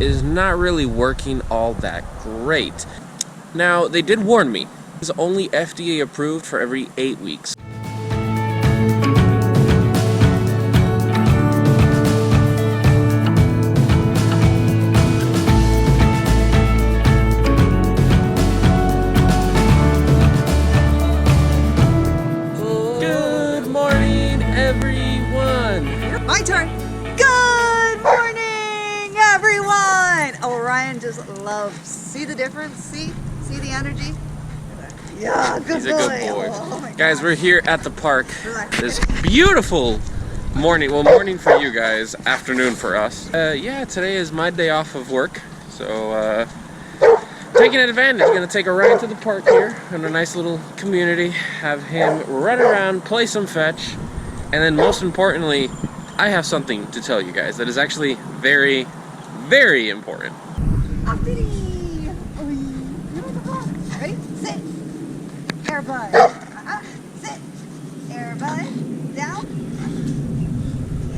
is not really working all that great. Now, they did warn me. It's only FDA approved for every 8 weeks. Good morning, everyone. My turn. Good morning, everyone. Oh, Ryan just loves. See the difference? See the energy? Yeah, good boy. He's a good boy. Oh, my guys, God. we're here at the park. This beautiful morning. Well, morning for you guys, afternoon for us. Yeah, today is my day off of work. So, taking advantage. Gonna take a ride to the park here in a nice little community. Have him run around, play some fetch. And then most importantly, I have something to tell you guys that is actually very, very important. Uppity. Ready? Sit. Air bud. Sit. Air bud. Down.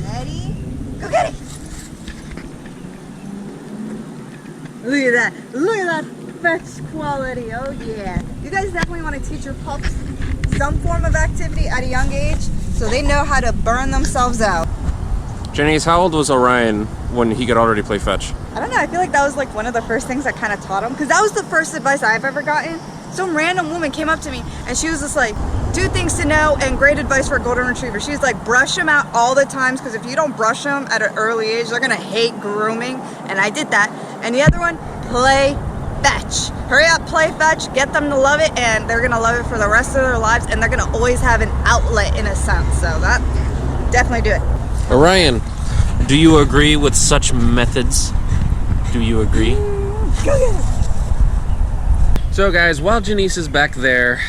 Ready? Go get it. Look at that. Look at that fetch quality. Oh yeah. You guys definitely want to teach your pups some form of activity at a young age so they know how to burn themselves out. Janice, how old was Orion when he could already play fetch? I don't know, I feel like that was like one of the first things I kind of taught him, because that was the first advice I've ever gotten. Some random woman came up to me and she was just like, 2 things to know and great advice for a golden retriever. She was like, brush them out all the times, because if you don't brush them at an early age, they're gonna hate grooming. And I did that. And the other one, play fetch. Hurry up, play fetch, get them to love it, and they're gonna love it for the rest of their lives, and they're gonna always have an outlet in a sense. So that, definitely do it. Orion, do you agree with such methods? Do you agree? Go get it. So guys, while Janice is back there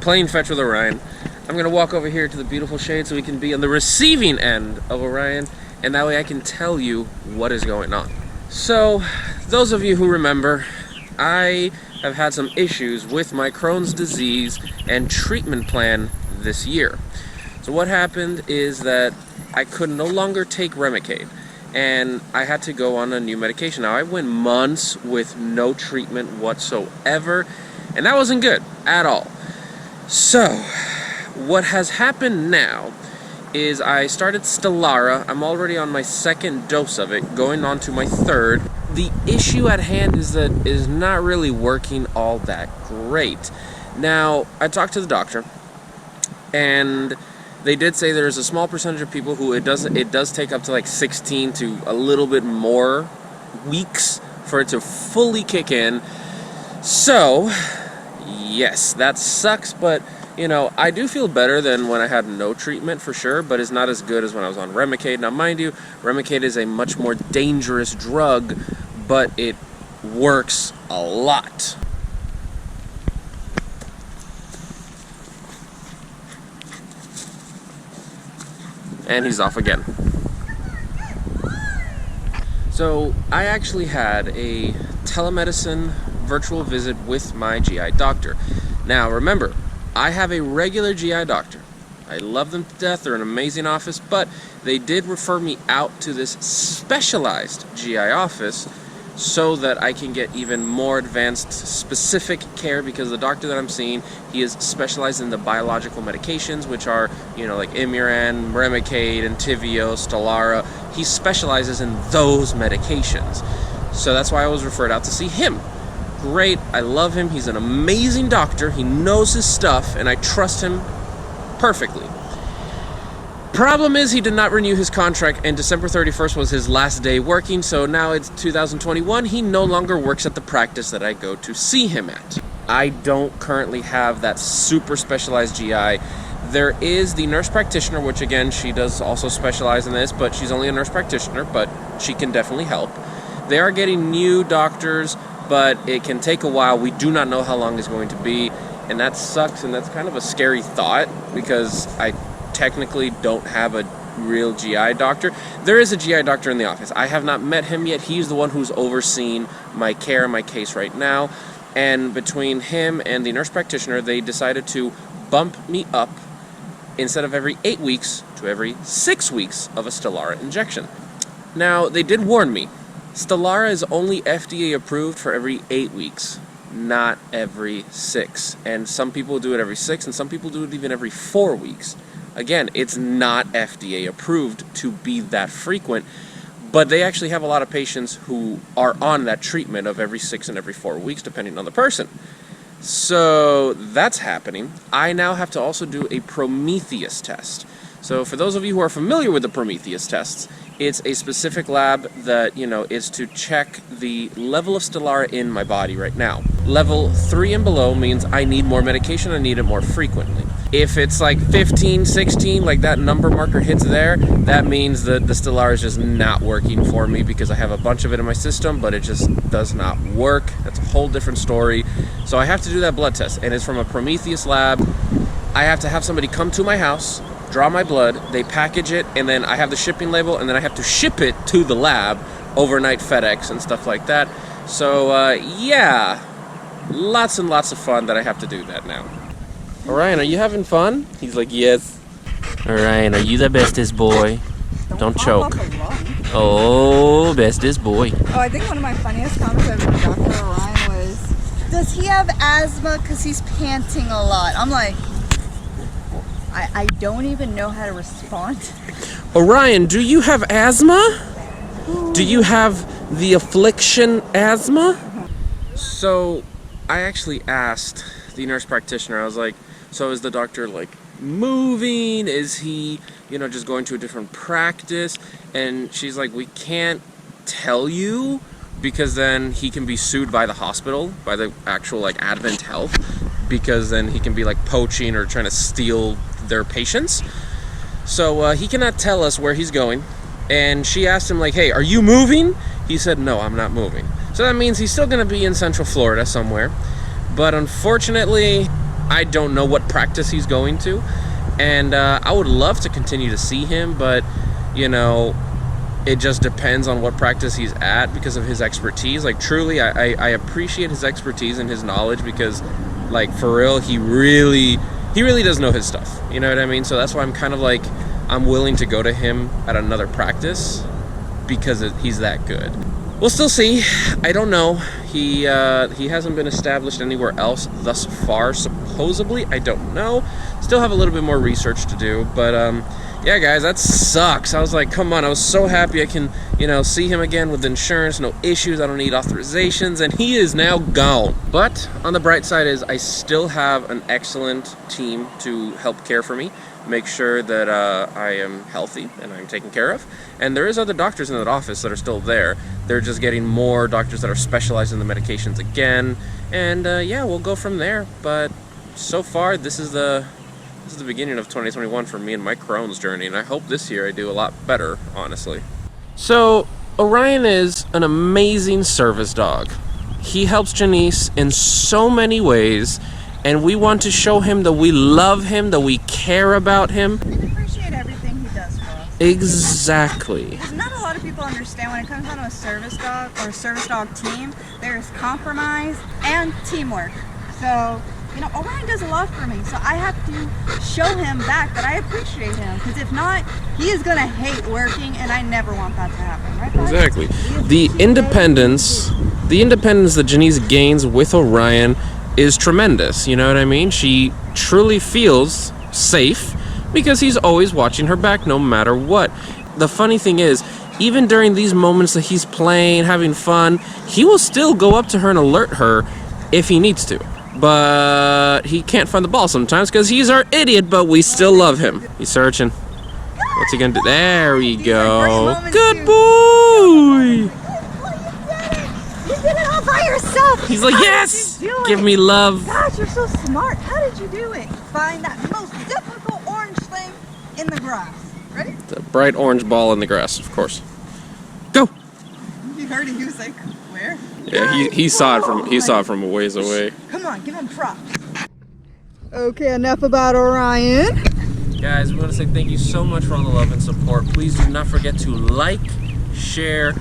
playing fetch with Orion, I'm gonna walk over here to the beautiful shade so we can be on the receiving end of Orion, and that way I can tell you what is going on. So, those of you who remember, I have had some issues with my Crohn's disease and treatment plan this year. So what happened is that I could no longer take Remicade, and I had to go on a new medication. Now, I went months with no treatment whatsoever, and that wasn't good at all. So, what has happened now is I started Stelara. I'm already on my 2nd dose of it, going on to my 3rd. The issue at hand is that it is not really working all that great. Now, I talked to the doctor, and they did say there's a small percentage of people who it does take up to like 16 to a little bit more weeks for it to fully kick in. So, yes, that sucks, but you know, I do feel better than when I had no treatment for sure, but it's not as good as when I was on Remicade. Now, mind you, Remicade is a much more dangerous drug, but it works a lot. And he's off again. So I actually had a telemedicine virtual visit with my GI doctor. Now remember, I have a regular GI doctor. I love them to death, they're an amazing office, but they did refer me out to this specialized GI office so that I can get even more advanced specific care, because the doctor that I'm seeing, he is specialized in the biological medications, which are, you know, like Imuran, Remicade, Entyvio, Stelara. He specializes in those medications. So that's why I was referred out to see him. Great, I love him, he's an amazing doctor, he knows his stuff, and I trust him perfectly. Problem is, he did not renew his contract, and December 31st was his last day working, so now it's 2021. He no longer works at the practice that I go to see him at. I don't currently have that super specialized GI. There is the nurse practitioner, which again, she does also specialize in this, but she's only a nurse practitioner, but she can definitely help. They are getting new doctors, but it can take a while. We do not know how long it's going to be, and that sucks, and that's kind of a scary thought, because I technically don't have a real GI doctor. There is a GI doctor in the office. I have not met him yet. He's the one who's overseeing my care, my case right now, and between him and the nurse practitioner, they decided to bump me up instead of every 8 weeks to every 6 weeks of a Stelara injection. Now, they did warn me Stelara is only FDA approved for every 8 weeks, not every 6. And some people do it every 6, and some people do it even every 4 weeks. Again, it's not FDA approved to be that frequent, but they actually have a lot of patients who are on that treatment of every 6 and every 4 weeks, depending on the person. So that's happening. I now have to also do a Prometheus test. So for those of you who are familiar with the Prometheus tests, it's a specific lab that, is to check the level of Stelara in my body right now. Level 3 and below means I need more medication, I need it more frequently. If it's like 15, 16, like that number marker hits there, that means that the Stelara is just not working for me because I have a bunch of it in my system, but it just does not work. That's a whole different story. So I have to do that blood test, and it's from a Prometheus lab. I have to have somebody come to my house, draw my blood, they package it, and then I have the shipping label, and then I have to ship it to the lab, overnight FedEx and stuff like that. So yeah, lots and lots of fun that I have to do that now. Orion, are you having fun? He's like, yes. Orion, are you the bestest boy? Don't choke. Oh, bestest boy. Oh, I think one of my funniest comments I've heard from Dr. Orion was, does he have asthma because he's panting a lot? I'm like, I don't even know how to respond. Orion, do you have asthma? Do you have the affliction asthma? So I actually asked the nurse practitioner, I was like, so is the doctor like moving? Is he, just going to a different practice? And she's like, we can't tell you because then he can be sued by the hospital, by the actual like Advent Health, because then he can be like poaching or trying to steal their patients. So he cannot tell us where he's going. And she asked him like, hey, are you moving? He said, no, I'm not moving. So that means he's still gonna be in Central Florida somewhere. But unfortunately, I don't know what practice he's going to. And I would love to continue to see him, but it just depends on what practice he's at because of his expertise. Like truly, I appreciate his expertise and his knowledge because like for real, he really does know his stuff. You know what I mean? So that's why I'm kind of like, I'm willing to go to him at another practice because he's that good. We'll still see. I don't know. He hasn't been established anywhere else thus far, supposedly. I don't know. Still have a little bit more research to do, but yeah, guys, that sucks. I was like, come on, I was so happy I can, see him again with insurance, no issues, I don't need authorizations, and he is now gone. But on the bright side is I still have an excellent team to help care for me, make sure that I am healthy and I'm taken care of. And there is other doctors in that office that are still there. They're just getting more doctors that are specialized in the medications again. And yeah, we'll go from there. But so far, this is the beginning of 2021 for me and my Crohn's journey. And I hope this year I do a lot better, honestly. So Orion is an amazing service dog. He helps Janice in so many ways. And we want to show him that we love him, that we care about him. And appreciate everything he does for us. Exactly. Because not a lot of people understand when it comes down to a service dog or a service dog team, there's compromise and teamwork. So, Orion does a lot for me. So I have to show him back that I appreciate him. Because if not, he is going to hate working, and I never want that to happen. Right, guys? Exactly. The independence that Janice gains with Orion is tremendous, you know what I mean? She truly feels safe because he's always watching her back no matter what. The funny thing is, even during these moments that he's playing, having fun, he will still go up to her and alert her if he needs to. But he can't find the ball sometimes because he's our idiot, but we still love him. He's searching. What's he gonna do? There we go. Good boy! You did it all by yourself. He's like, yes! Give me love. Gosh, you're so smart. How did you do it? Find that most difficult orange thing in the grass. Ready? The bright orange ball in the grass, of course. Go! You heard it. He was like, where? Yeah, he saw it from a ways away. Come on, give him props. Okay, enough about Orion. Guys, we want to say thank you so much for all the love and support. Please do not forget to like, share,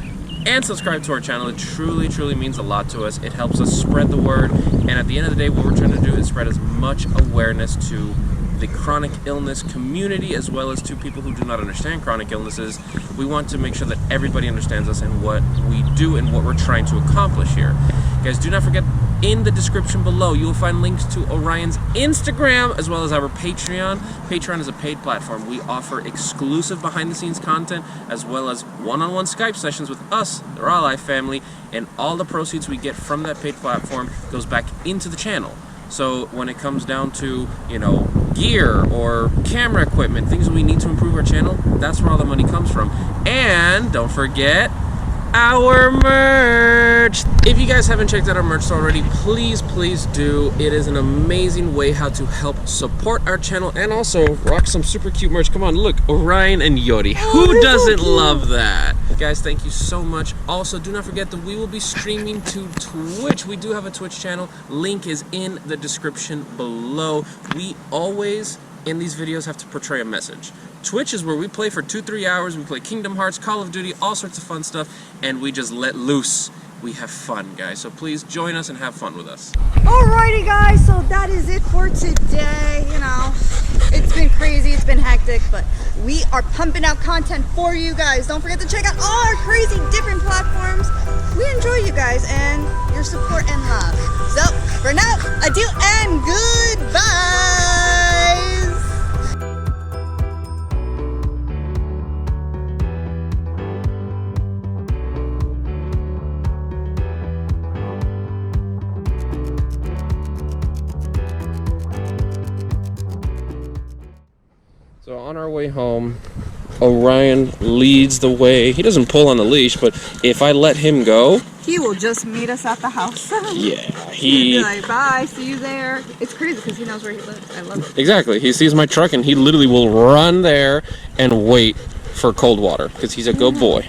and subscribe to our channel. It truly, truly means a lot to us. It helps us spread the word. And at the end of the day, what we're trying to do is spread as much awareness to the chronic illness community, as well as to people who do not understand chronic illnesses. We want to make sure that everybody understands us and what we do and what we're trying to accomplish here. Guys, do not forget, in the description below, you will find links to Orion's Instagram as well as our Patreon. Patreon is a paid platform. We offer exclusive behind-the-scenes content as well as one-on-one Skype sessions with us, the Raw Life family, and all the proceeds we get from that paid platform goes back into the channel. So when it comes down to, you know, gear or camera equipment, things we need to improve our channel, that's where all the money comes from. And don't forget our merch. If you guys haven't checked out our merch store already, please do. It is an amazing way how to help support our channel and also rock some super cute merch. Come on, look, Orion and Yodi. Who doesn't love that? Guys, thank you so much. Also, do not forget that we will be streaming to Twitch. We do have a Twitch channel. Link is in the description below. We always in these videos have to portray a message. Twitch is where we play for 2-3 hours. We play Kingdom Hearts, Call of Duty, all sorts of fun stuff, and we just let loose. We have fun, guys. So please join us and have fun with us. Alrighty, guys. So that is it for today. You know, it's been crazy. It's been hectic, but we are pumping out content for you guys. Don't forget to check out all our crazy different platforms. We enjoy you guys and your support and love. So for now, adieu and goodbye. So on our way home, Orion leads the way. He doesn't pull on the leash, but if I let him go, he will just meet us at the house. Yeah, He'll be like, bye, see you there. It's crazy because he knows where he lives. I love it. Exactly. He sees my truck and he literally will run there and wait for cold water because he's a good boy.